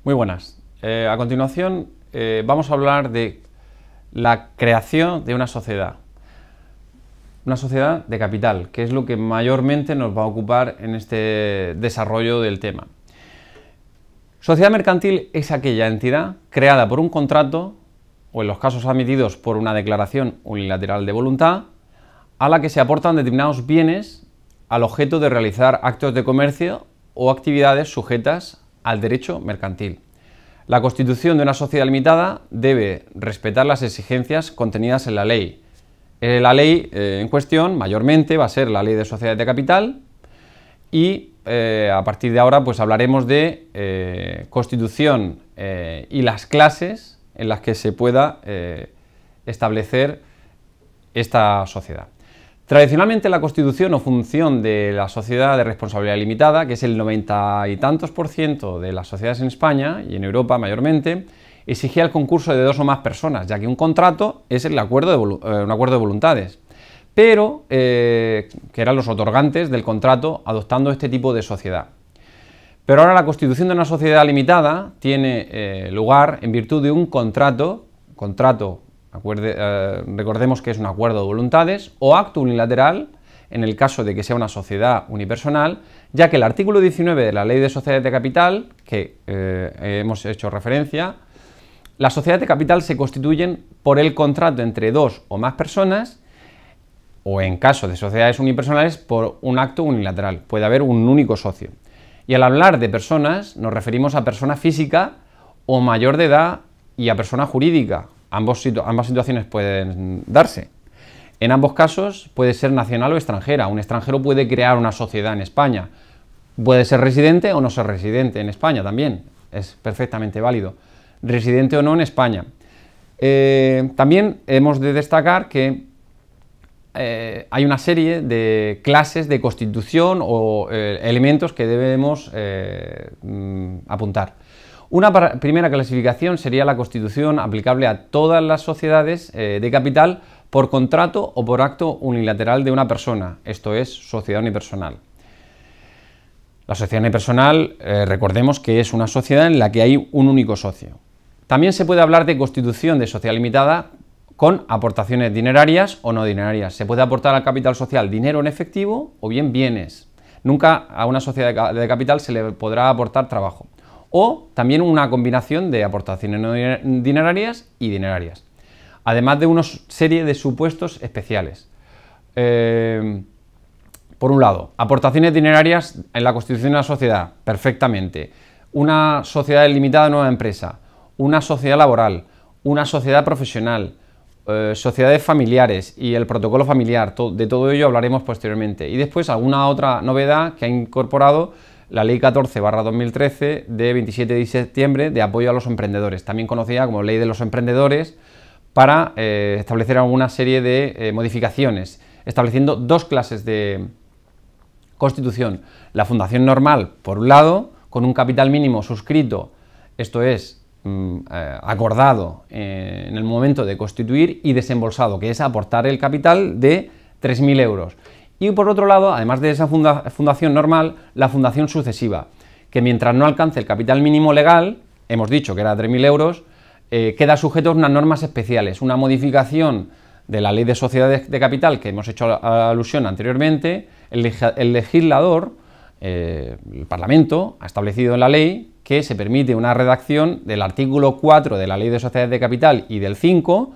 Muy buenas. A continuación vamos a hablar de la creación de una sociedad de capital, que es lo que mayormente nos va a ocupar en este desarrollo del tema. Sociedad mercantil es aquella entidad creada por un contrato, o en los casos admitidos por una declaración unilateral de voluntad, a la que se aportan determinados bienes al objeto de realizar actos de comercio o actividades sujetas al derecho mercantil. La constitución de una sociedad limitada debe respetar las exigencias contenidas en la ley. La ley en cuestión mayormente va a ser la Ley de Sociedades de Capital y a partir de ahora pues hablaremos de constitución y las clases en las que se pueda establecer esta sociedad. Tradicionalmente la constitución o función de la sociedad de responsabilidad limitada, que es el 90 y tantos % de las sociedades en España y en Europa mayormente, exigía el concurso de 2 o más personas, ya que un contrato es un acuerdo de voluntades, pero que eran los otorgantes del contrato adoptando este tipo de sociedad. Pero ahora la constitución de una sociedad limitada tiene lugar en virtud de un contrato, recordemos que es un acuerdo de voluntades, o acto unilateral, en el caso de que sea una sociedad unipersonal, ya que el artículo 19 de la Ley de Sociedades de Capital, que hemos hecho referencia, las sociedades de capital se constituyen por el contrato entre 2 o más personas, o en caso de sociedades unipersonales, por un acto unilateral. Puede haber un único socio. Y al hablar de personas, nos referimos a persona física o mayor de edad y a persona jurídica. Ambas situaciones pueden darse. En ambos casos puede ser nacional o extranjera. Un extranjero puede crear una sociedad en España. Puede ser residente o no ser residente en España también. Es perfectamente válido. Residente o no en España. También hemos de destacar que hay una serie de clases de constitución o elementos que debemos apuntar. Una primera clasificación sería la constitución aplicable a todas las sociedades de capital por contrato o por acto unilateral de una persona, esto es, sociedad unipersonal. La sociedad unipersonal, recordemos que es una sociedad en la que hay un único socio. También se puede hablar de constitución de sociedad limitada con aportaciones dinerarias o no dinerarias. Se puede aportar al capital social dinero en efectivo o bien bienes. Nunca a una sociedad de capital se le podrá aportar trabajo. O también una combinación de aportaciones no dinerarias y dinerarias, además de una serie de supuestos especiales. Por un lado, aportaciones dinerarias en la constitución de una sociedad, perfectamente. Una sociedad limitada a nueva empresa, una sociedad laboral, una sociedad profesional, sociedades familiares y el protocolo familiar, de todo ello hablaremos posteriormente. Y después alguna otra novedad que ha incorporado la Ley 14/2013 de 27 de septiembre de apoyo a los emprendedores, también conocida como Ley de los Emprendedores, para establecer alguna serie de modificaciones, estableciendo 2 clases de constitución. La fundación normal, por un lado, con un capital mínimo suscrito, esto es, acordado en el momento de constituir, y desembolsado, que es aportar el capital de 3.000 euros. Y por otro lado, además de esa fundación normal, la fundación sucesiva, que mientras no alcance el capital mínimo legal, hemos dicho que era 3.000 euros, queda sujeto a unas normas especiales, una modificación de la Ley de Sociedades de Capital que hemos hecho alusión anteriormente. El legislador, el Parlamento, ha establecido en la ley que se permite una redacción del artículo 4 de la Ley de Sociedades de Capital y del 5.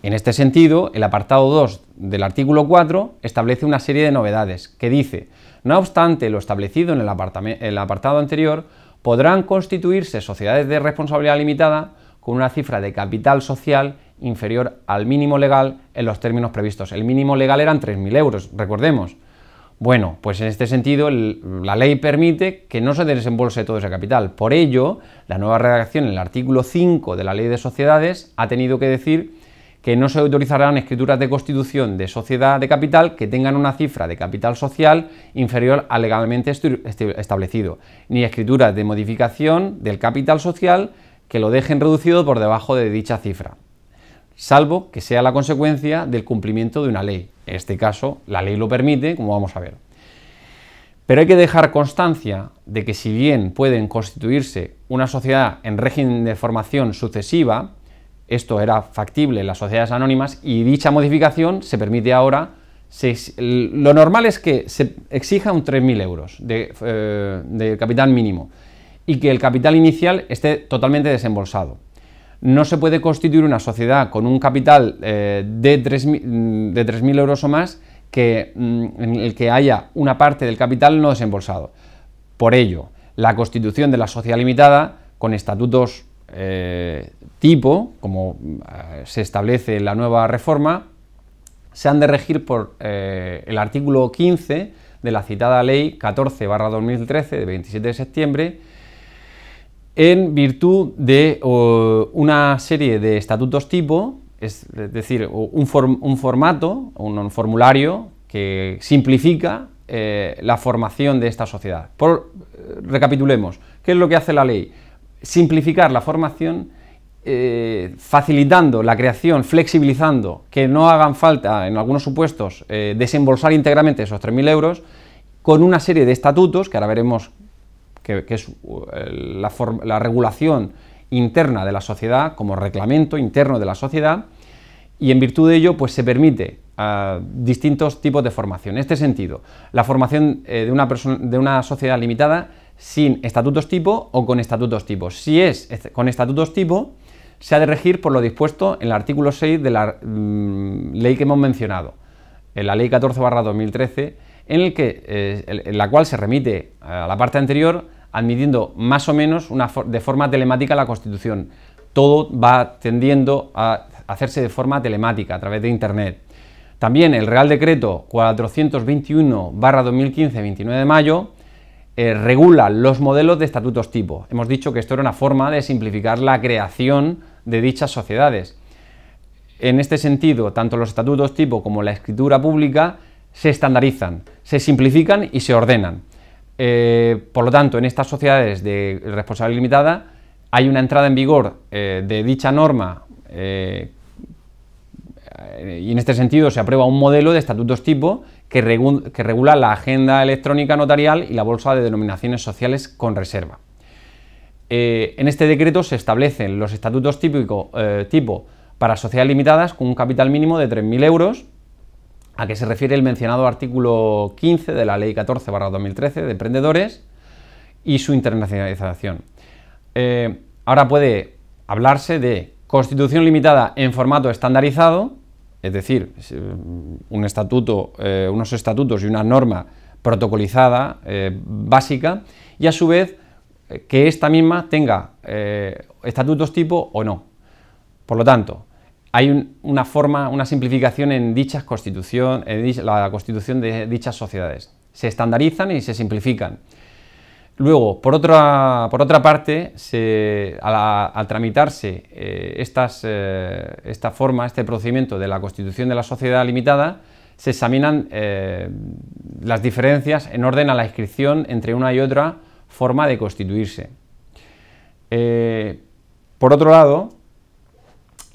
En este sentido, el apartado 2 del artículo 4 establece una serie de novedades que dice: no obstante lo establecido en el apartado anterior, podrán constituirse sociedades de responsabilidad limitada con una cifra de capital social inferior al mínimo legal en los términos previstos. El mínimo legal eran 3.000 euros, recordemos. Bueno, pues en este sentido la ley permite que no se desembolse todo ese capital. Por ello, la nueva redacción en el artículo 5 de la Ley de Sociedades ha tenido que decir que no se autorizarán escrituras de constitución de sociedad de capital que tengan una cifra de capital social inferior al legalmente establecido, ni escrituras de modificación del capital social que lo dejen reducido por debajo de dicha cifra, salvo que sea la consecuencia del cumplimiento de una ley. En este caso, la ley lo permite, como vamos a ver. Pero hay que dejar constancia de que si bien pueden constituirse una sociedad en régimen de formación sucesiva, esto era factible en las sociedades anónimas y dicha modificación se permite ahora, lo normal es que se exija un 3.000 euros de capital mínimo y que el capital inicial esté totalmente desembolsado. No se puede constituir una sociedad con un capital de 3.000 euros o más en el que haya una parte del capital no desembolsado. Por ello, la constitución de la sociedad limitada con estatutos tipo, como se establece en la nueva reforma, se han de regir por el artículo 15 de la citada Ley 14/2013 de 27 de septiembre, en virtud de una serie de estatutos tipo, es decir, un formato, un formulario que simplifica la formación de esta sociedad. Recapitulemos, ¿qué es lo que hace la ley? Simplificar la formación, facilitando la creación, flexibilizando, que no hagan falta en algunos supuestos desembolsar íntegramente esos 3.000 euros, con una serie de estatutos, que ahora veremos que es la regulación interna de la sociedad, como reglamento interno de la sociedad, y en virtud de ello pues se permite distintos tipos de formación. En este sentido, la formación de una sociedad limitada sin estatutos tipo o con estatutos tipo. Si es con estatutos tipo, se ha de regir por lo dispuesto en el artículo 6 de la ley que hemos mencionado, en la ley 14/2013, en la cual se remite a la parte anterior, admitiendo más o menos de forma telemática la Constitución. Todo va tendiendo a hacerse de forma telemática, a través de Internet. También el Real Decreto 421/2015, 29 de mayo, regula los modelos de estatutos tipo. Hemos dicho que esto era una forma de simplificar la creación de dichas sociedades. En este sentido, tanto los estatutos tipo como la escritura pública se estandarizan, se simplifican y se ordenan. Por lo tanto, en estas sociedades de responsabilidad limitada hay una entrada en vigor de dicha norma y en este sentido se aprueba un modelo de estatutos tipo que regula la agenda electrónica notarial y la bolsa de denominaciones sociales con reserva. En este decreto se establecen los estatutos tipo para sociedades limitadas con un capital mínimo de 3.000 euros, a que se refiere el mencionado artículo 15 de la Ley 14/2013 de emprendedores y su internacionalización. Ahora puede hablarse de constitución limitada en formato estandarizado, es decir, unos estatutos y una norma protocolizada básica, y a su vez que esta misma tenga estatutos tipo o no. Por lo tanto, hay una simplificación en la constitución de dichas sociedades. Se estandarizan y se simplifican. Luego, por otra parte, al tramitarse este procedimiento de la constitución de la sociedad limitada, se examinan las diferencias en orden a la inscripción entre una y otra forma de constituirse. Por otro lado,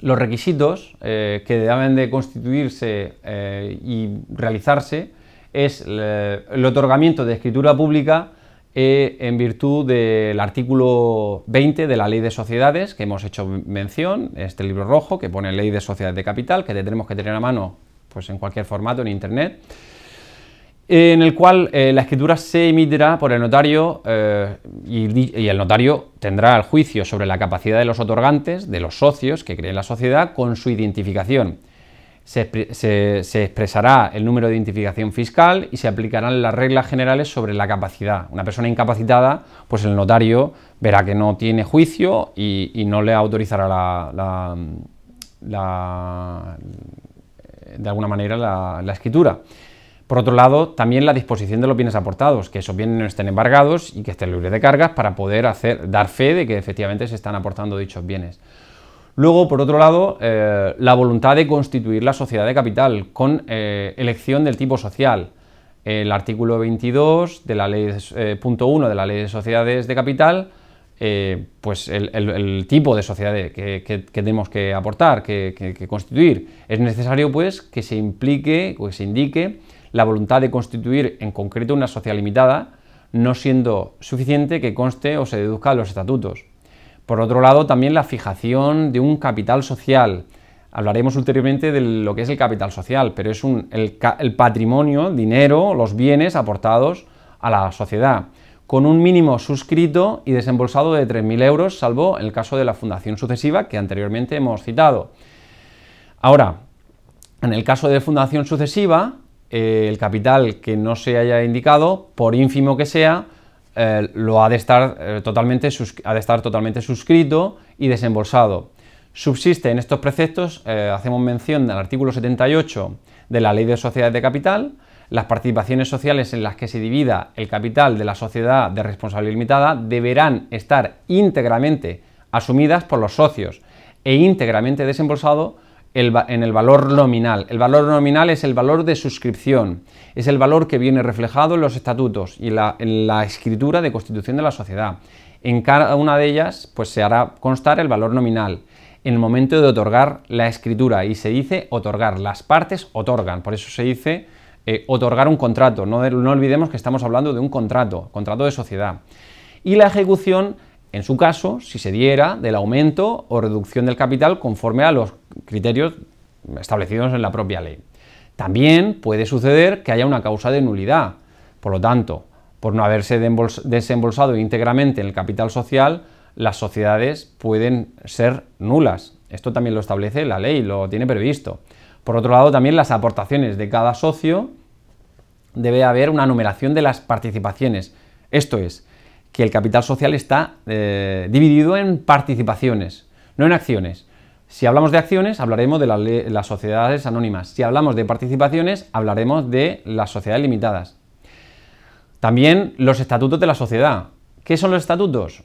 los requisitos que deben de constituirse y realizarse es el otorgamiento de escritura pública en virtud del artículo 20 de la Ley de Sociedades, que hemos hecho mención, este libro rojo que pone Ley de Sociedades de Capital, que tenemos que tener a mano pues, en cualquier formato en Internet, en el cual la escritura se emitirá por el notario y el notario tendrá el juicio sobre la capacidad de los otorgantes, de los socios que creen la sociedad, con su identificación. Se expresará el número de identificación fiscal y se aplicarán las reglas generales sobre la capacidad. Una persona incapacitada, pues el notario verá que no tiene juicio y no le autorizará de alguna manera la escritura. Por otro lado, también la disposición de los bienes aportados, que esos bienes no estén embargados y que estén libres de cargas para poder dar fe de que efectivamente se están aportando dichos bienes. Luego, por otro lado, la voluntad de constituir la sociedad de capital con elección del tipo social. El artículo 22 de la ley, punto 1 de la Ley de Sociedades de Capital, pues el tipo de sociedad que tenemos que aportar, que constituir. Es necesario pues que se implique o que se indique la voluntad de constituir en concreto una sociedad limitada, no siendo suficiente que conste o se deduzca de los estatutos. Por otro lado, también la fijación de un capital social. Hablaremos ulteriormente de lo que es el capital social, pero es el patrimonio, dinero, los bienes aportados a la sociedad, con un mínimo suscrito y desembolsado de 3.000 euros, salvo en el caso de la fundación sucesiva que anteriormente hemos citado. Ahora, en el caso de fundación sucesiva, el capital que no se haya indicado, por ínfimo que sea, ha de estar totalmente suscrito y desembolsado. Subsiste en estos preceptos, hacemos mención del artículo 78 de la Ley de Sociedades de Capital, las participaciones sociales en las que se divida el capital de la sociedad de responsabilidad limitada deberán estar íntegramente asumidas por los socios e íntegramente desembolsado en el valor nominal. El valor nominal es el valor de suscripción, es el valor que viene reflejado en los estatutos y en la escritura de constitución de la sociedad. En cada una de ellas pues, se hará constar el valor nominal en el momento de otorgar la escritura, y se dice otorgar, las partes otorgan, por eso se dice otorgar un contrato. No olvidemos que estamos hablando de un contrato de sociedad. Y la ejecución, en su caso, si se diera, del aumento o reducción del capital conforme a los criterios establecidos en la propia ley. También puede suceder que haya una causa de nulidad. Por lo tanto, por no haberse desembolsado íntegramente en el capital social, las sociedades pueden ser nulas. Esto también lo establece la ley, lo tiene previsto. Por otro lado, también las aportaciones de cada socio, debe haber una numeración de las participaciones. Esto es, que el capital social está dividido en participaciones, no en acciones. Si hablamos de acciones, hablaremos de las sociedades anónimas. Si hablamos de participaciones, hablaremos de las sociedades limitadas. También los estatutos de la sociedad. ¿Qué son los estatutos?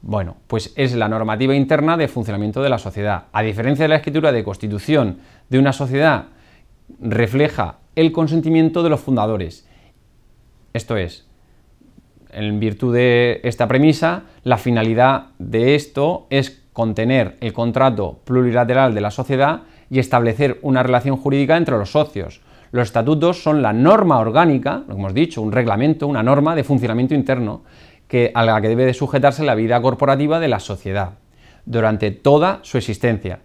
Bueno, pues es la normativa interna de funcionamiento de la sociedad. A diferencia de la escritura de constitución de una sociedad, refleja el consentimiento de los fundadores. Esto es, en virtud de esta premisa, la finalidad de esto es contener el contrato plurilateral de la sociedad y establecer una relación jurídica entre los socios. Los estatutos son la norma orgánica, lo que hemos dicho, un reglamento, una norma de funcionamiento interno a la que debe de sujetarse la vida corporativa de la sociedad durante toda su existencia,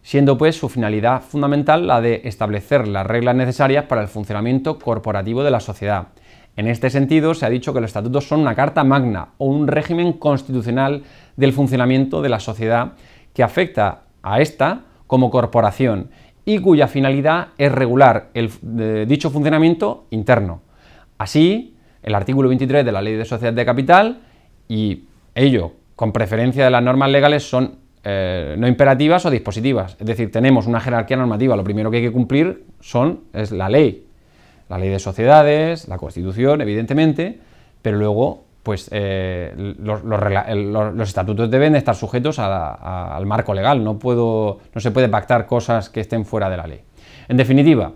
siendo pues su finalidad fundamental la de establecer las reglas necesarias para el funcionamiento corporativo de la sociedad. En este sentido, se ha dicho que los estatutos son una carta magna o un régimen constitucional del funcionamiento de la sociedad que afecta a esta como corporación y cuya finalidad es regular dicho funcionamiento interno. Así, el artículo 23 de la Ley de Sociedades de Capital, y ello con preferencia de las normas legales, son no imperativas o dispositivas. Es decir, tenemos una jerarquía normativa, lo primero que hay que cumplir es la ley de sociedades, la Constitución, evidentemente, pero luego pues, los estatutos deben estar sujetos al marco legal, no se puede pactar cosas que estén fuera de la ley. En definitiva,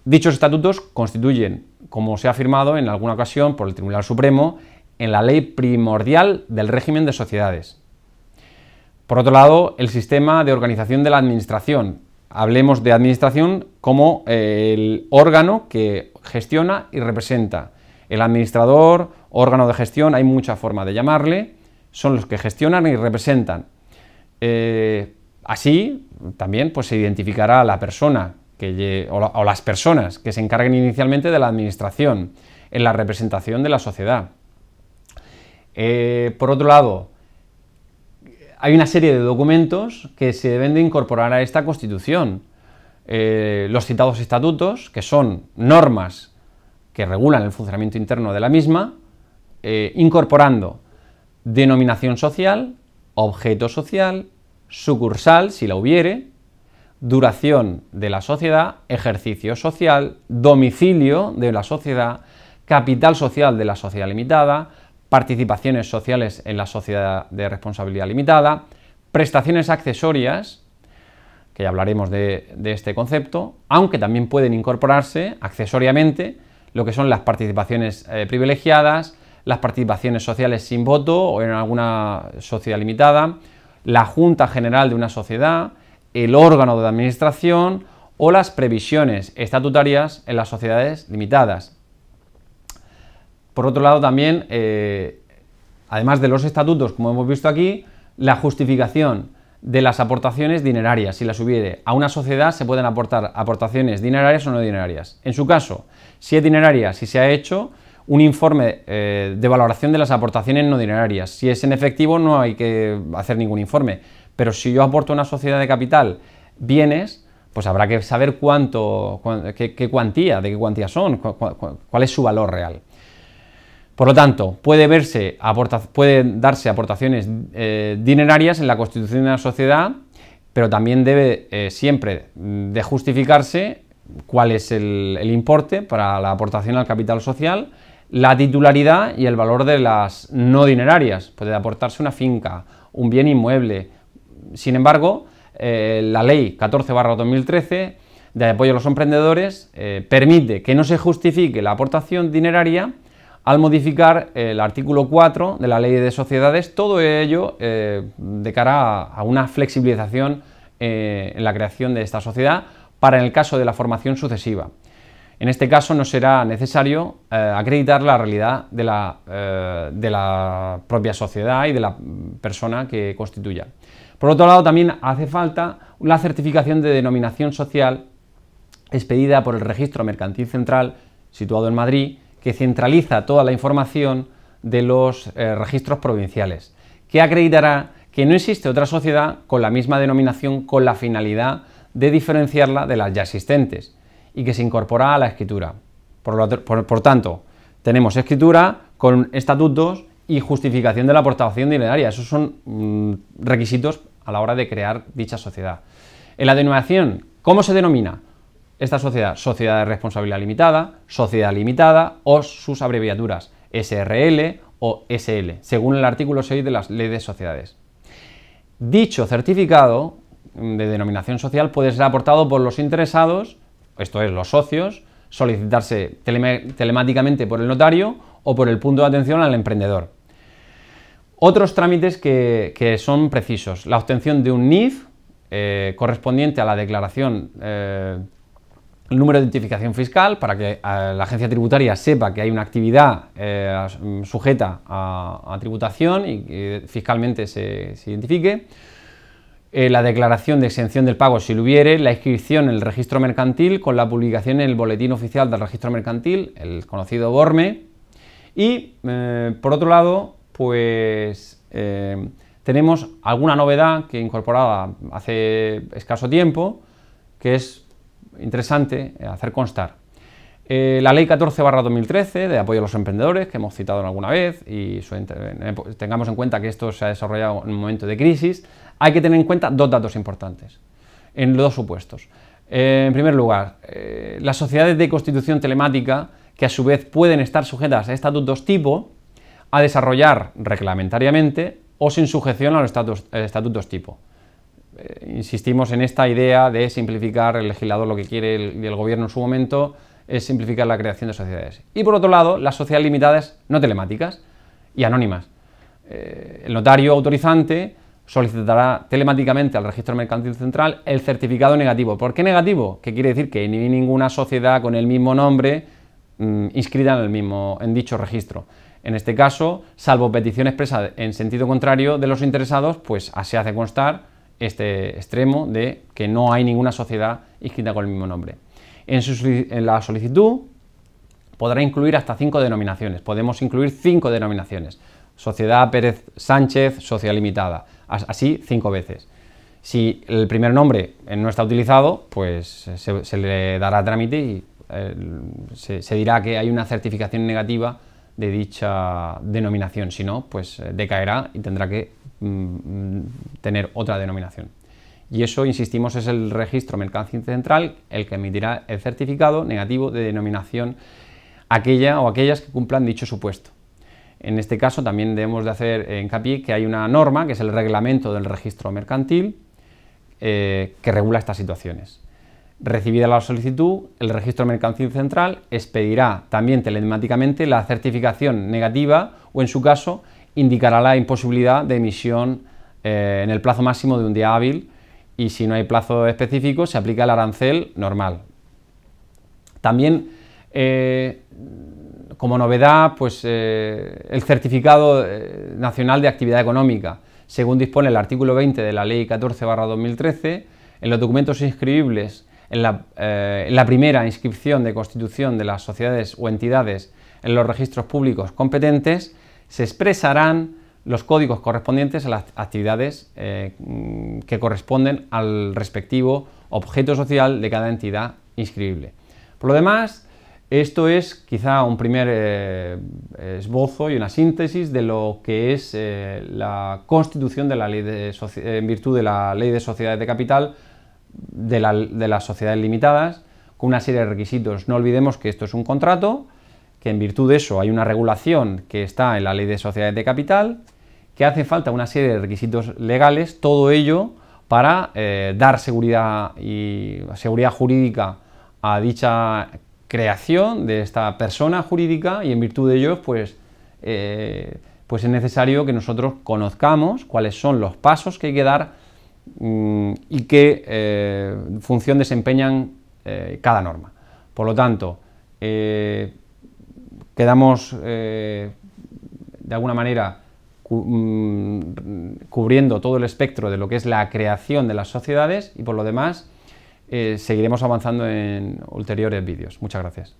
dichos estatutos constituyen, como se ha afirmado en alguna ocasión por el Tribunal Supremo, en la ley primordial del régimen de sociedades. Por otro lado, el sistema de organización de la administración. Hablemos de administración como el órgano que gestiona y representa. El administrador, órgano de gestión, hay muchas formas de llamarle, son los que gestionan y representan. Así, también pues, se identificará a la persona o las personas que se encarguen inicialmente de la administración en la representación de la sociedad. Por otro lado, hay una serie de documentos que se deben de incorporar a esta Constitución. Los citados estatutos, que son normas que regulan el funcionamiento interno de la misma, incorporando denominación social, objeto social, sucursal, si la hubiere, duración de la sociedad, ejercicio social, domicilio de la sociedad, capital social de la sociedad limitada, participaciones sociales en la sociedad de responsabilidad limitada, prestaciones accesorias, que ya hablaremos de este concepto, aunque también pueden incorporarse accesoriamente lo que son las participaciones privilegiadas, las participaciones sociales sin voto o en alguna sociedad limitada, la Junta General de una sociedad, el órgano de administración o las previsiones estatutarias en las sociedades limitadas. Por otro lado, también, además de los estatutos, como hemos visto aquí, la justificación de las aportaciones dinerarias. Si las hubiere a una sociedad, se pueden aportar aportaciones dinerarias o no dinerarias. En su caso, si es dineraria, si se ha hecho un informe de valoración de las aportaciones no dinerarias. Si es en efectivo, no hay que hacer ningún informe. Pero si yo aporto a una sociedad de capital bienes, pues habrá que saber de qué cuantía son, cuál es su valor real. Por lo tanto, puede darse aportaciones dinerarias en la constitución de una sociedad, pero también debe siempre de justificarse cuál es el importe para la aportación al capital social, la titularidad y el valor de las no dinerarias. Puede aportarse una finca, un bien inmueble. Sin embargo, la ley 14/2013 de apoyo a los emprendedores permite que no se justifique la aportación dineraria al modificar el artículo 4 de la Ley de Sociedades, todo ello de cara a una flexibilización en la creación de esta sociedad para en el caso de la formación sucesiva. En este caso no será necesario acreditar la realidad de la propia sociedad y de la persona que constituya. Por otro lado, también hace falta la certificación de denominación social expedida por el Registro Mercantil Central, situado en Madrid, que centraliza toda la información de los registros provinciales, que acreditará que no existe otra sociedad con la misma denominación con la finalidad de diferenciarla de las ya existentes y que se incorpora a la escritura. Por tanto, tenemos escritura con estatutos y justificación de la aportación dineraria. Esos son requisitos a la hora de crear dicha sociedad. En la denominación, ¿cómo se denomina esta sociedad? Sociedad de responsabilidad limitada, sociedad limitada o sus abreviaturas SRL o SL, según el artículo 6 de la Ley de Sociedades. Dicho certificado de denominación social puede ser aportado por los interesados, esto es, los socios, solicitarse telemáticamente por el notario o por el punto de atención al emprendedor. Otros trámites que son precisos: la obtención de un NIF correspondiente a la declaración, el número de identificación fiscal, para que la agencia tributaria sepa que hay una actividad sujeta a tributación y que fiscalmente se identifique. La declaración de exención del pago, si lo hubiere, la inscripción en el registro mercantil con la publicación en el boletín oficial del registro mercantil, el conocido BORME. Y, por otro lado, pues tenemos alguna novedad que incorporada hace escaso tiempo, que es interesante hacer constar. La ley 14/2013 de apoyo a los emprendedores, que hemos citado alguna vez, y tengamos en cuenta que esto se ha desarrollado en un momento de crisis, hay que tener en cuenta dos datos importantes, en los dos supuestos. En primer lugar, las sociedades de constitución telemática, que a su vez pueden estar sujetas a estatutos tipo, a desarrollar reglamentariamente o sin sujeción a los estatutos tipo. Insistimos en esta idea de simplificar. El legislador lo que quiere y el gobierno en su momento es simplificar la creación de sociedades. Y por otro lado, las sociedades limitadas no telemáticas y anónimas. El notario autorizante solicitará telemáticamente al Registro Mercantil Central el certificado negativo. ¿Por qué negativo? Que quiere decir que no hay ninguna sociedad con el mismo nombre inscrita en dicho registro. En este caso, salvo petición expresa en sentido contrario de los interesados, pues se hace constar este extremo de que no hay ninguna sociedad inscrita con el mismo nombre. En la solicitud podrá incluir hasta 5 denominaciones. Podemos incluir 5 denominaciones. Sociedad Pérez Sánchez, Sociedad Limitada. Así 5 veces. Si el primer nombre no está utilizado, pues se le dará trámite y se dirá que hay una certificación negativa de dicha denominación. Si no, pues decaerá y tendrá que tener otra denominación. Y eso, insistimos, es el Registro Mercantil Central el que emitirá el certificado negativo de denominación aquella o aquellas que cumplan dicho supuesto. En este caso también debemos de hacer hincapié que hay una norma, que es el reglamento del registro mercantil, que regula estas situaciones. Recibida la solicitud, el Registro Mercantil Central expedirá también telemáticamente la certificación negativa o, en su caso, indicará la imposibilidad de emisión en el plazo máximo de un día hábil y si no hay plazo específico se aplica el arancel normal. También, como novedad, pues, el Certificado Nacional de Actividad Económica, según dispone el artículo 20 de la Ley 14/2013, en los documentos inscribibles en la primera inscripción de constitución de las sociedades o entidades en los registros públicos competentes, se expresarán los códigos correspondientes a las actividades que corresponden al respectivo objeto social de cada entidad inscribible. Por lo demás, esto es quizá un primer esbozo y una síntesis de lo que es la constitución de la ley en virtud de la Ley de Sociedades de Capital de las sociedades limitadas, con una serie de requisitos. No olvidemos que esto es un contrato, que en virtud de eso hay una regulación que está en la Ley de Sociedades de Capital, que hace falta una serie de requisitos legales, todo ello para dar seguridad jurídica a dicha creación de esta persona jurídica, y en virtud de ello pues es necesario que nosotros conozcamos cuáles son los pasos que hay que dar y qué función desempeñan cada norma. Por lo tanto, quedamos de alguna manera cubriendo todo el espectro de lo que es la creación de las sociedades, y por lo demás seguiremos avanzando en ulteriores vídeos. Muchas gracias.